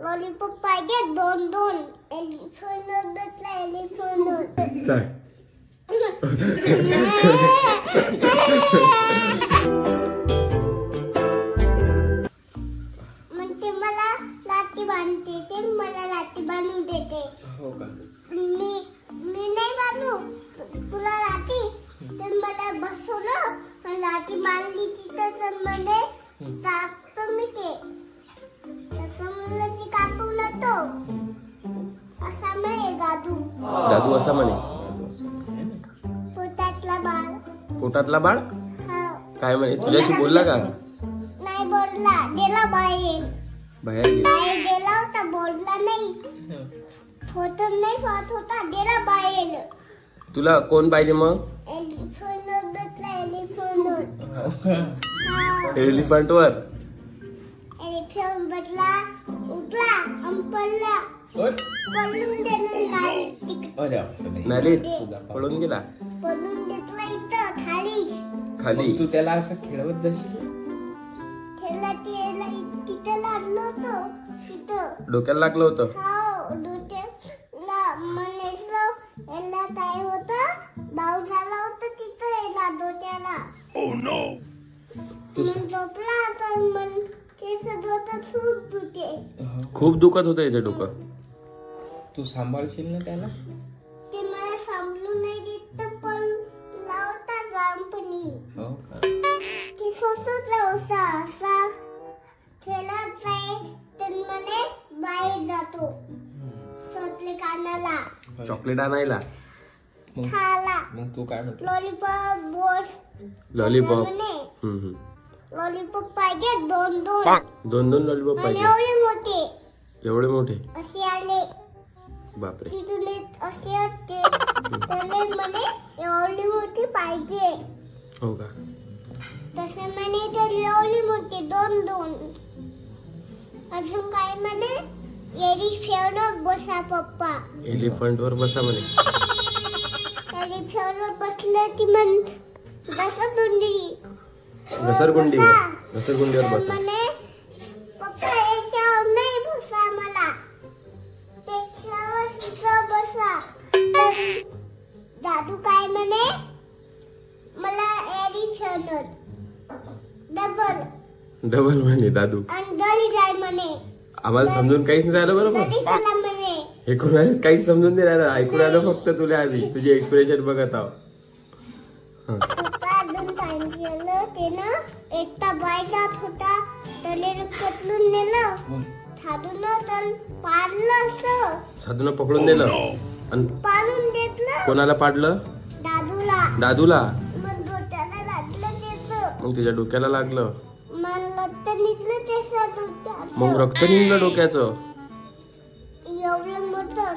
Lollipop पाहिजे दोन दोन. एलिफंट बसला एलिफंट. सांग. म्हणते मला लाठी बांधते ते मला लाठी बांधून देते. हो का? मी नाही बांधू तुला लाठी. तर मला बसवलं आणि लाठी बांधली तिथं. तर म्हणे कापतो मी ते. तसं म्हणलं की कापवलं तो. असा म्हणे दादू. दादू असा म्हणे. पोटातला बाळ. पोटातला बाळ हा. काय म्हणे? तुझ्याशी बोलला का? नाही बोलला. गेला बाहेर. बाहेर गेला. बाहेर गेला होता बोलला नाही. फोटो नाही पाहत होता. गेला बाहेर. तुला कोण पाहिजे मग? एलिफंट बसला एलिफंट. हा. एलिफंट वर. एलिफंट बसला उठला आणि पडला. पडून दिलं नाही. नालीत पळून गेला. पडून घेतला इथं खाली. खाली. तू त्याला असं खेळवत जाशील. त्याला तिथं लागलं होतं. तिथं डोक्याला लागलं होतं. हो डोक्याला. म्हणायचं याला काय होतं. भाऊ झाला होता तिथं याला डोक्याला. मग झोपला तर मग केस डोक्यात खूप दुखे. खूप दुखत होतं याचं डोकं. तू सांभाळशील ना त्याला. ते मला सांभाळून नाही देत. तर पण लावता लहानपणी. हो का? ते स्वतःच होता असा खेळत आहे. तर म्हणे बाहेर जातो चॉकलेट कानाला. चॉकलेट आणायला. खाला. मग तू काय म्हणतो? लॉलीपॉप बोल. लॉलीपॉप. म्हणे लॉलीपॉप पाहिजे दोन दोन. दोन दोन लॉलीपॉप आणि पाहिजे. एवढे मोठे एवढे मोठे. असे आले. बापरे. तिथून असे होते. त्याला म्हणे एवढी मोठी पाहिजे. हो का? तसे म्हणे तर एवढी मोठी दोन दोन. अजून काय म्हणे एलिफंट बसा पप्पा. एलिफंट वर बसा म्हणे. एलिफंट बसलं की म्हण घसरगुंडी. घसरगुंडीवर बसा. म्हणे पप्पा याच्यावर नाही बसा मला. त्याच्यावर सुद्धा बसा. तर दादू काय म्हणे मला एलिफंट डबल म्हणे दादू. आणि गली जाय म्हणे. आम्हाला समजून काहीच नाही राहिलं बरोबर. गली चला म्हणे. हे कोणाला काहीच समजून नाही राहिलं. ऐकून आलं फक्त तुला. आधी तुझे एक्सप्रेशन बघत आहो. पप्पा अजून काय केलं ते ना. एकटा बाय जात होता. त्याला पकडून नेलं. थादून तर पाडलं असं. साधून पकडून दिलं आणि पाडून घेतलं. कोणाला पाडलं? दादूला. दादूला. मग डोक्याला लागलं त्याचं. मग त्याच्या डोक्याला लागलं. मग रक्त निघलं त्याचं डोक्यात. मग रक्त निघलं डोक्याचं. एवढं मोठं.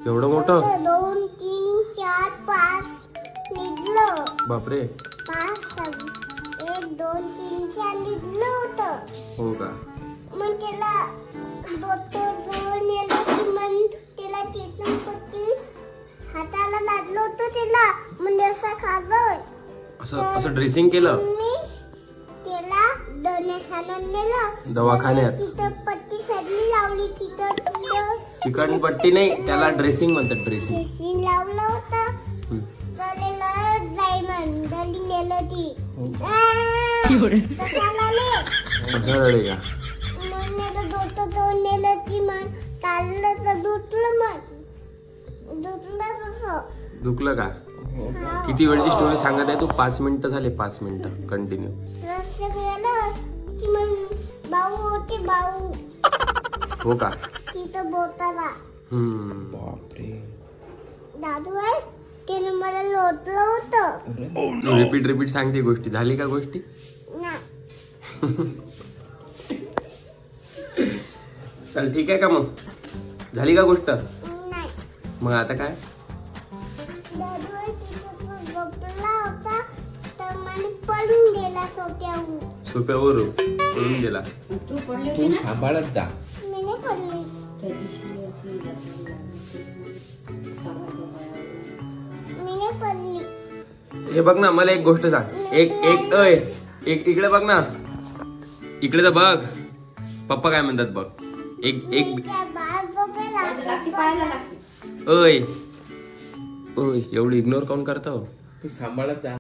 एवढं मोठं. 2 3 4 5 निघलं. बापरे. 5 1 2 3 4 निघलं होतं. हो का? मग त्याला डॉक्टर जवळ नेलं की मग त्याला चेतनपट्टी हाताला लागलं होतं त्याला. म्हणजे असं खाजोय. असं ड्रेसिंग केलं. मी त्याला दवाखान्यात नेलं. दवाखान्यात. तिथं पट्टी सडली लावली. तिथं चिकन पट्टी नाही त्याला ड्रेसिंग म्हणतात. ड्रेसिंग. ड्रेसिंग लावलं होतं. त्याला जाई म्हण दली नेलं ती. कशाला रडे का? मग डॉक्टर जवळ नेलं की मग चाललं तर दुखलं. मग दुखलं तसं. दुखलं का? किती वेळची स्टोरी सांगत आहे तू? 5 मिनिटं झाले. 5 मिनिटं कंटिन्यू. रस्ते गेलं की मग भाऊ होते. भाऊ हो का? तिथं बोटाला. बापरे. दादू आहे त्याने मला लोटलं होतं. तू रिपीट सांगते गोष्टी. झाली का गोष्टी? नाही. चल ठीक आहे का मग? झाली का गोष्ट? नाही. मग आता काय? दादू आहे तिथं झोपला होता. तर मला पडून गेला सोप्याहून. सोप्यावरून पळून गेला. तू सांभाळत जा. मी नाही पडली. मी नाही पडली. हे बघ ना मला एक गोष्ट सांग. एक इकडे बघ ना. इकडे तर बघ. पप्पा काय म्हणतात बघ. एक त्या बाळ झोपेला लागते पाहायला लागते. ओय ओय एवढं इग्नोर काऊन करता हो? तू सांभाळत जा.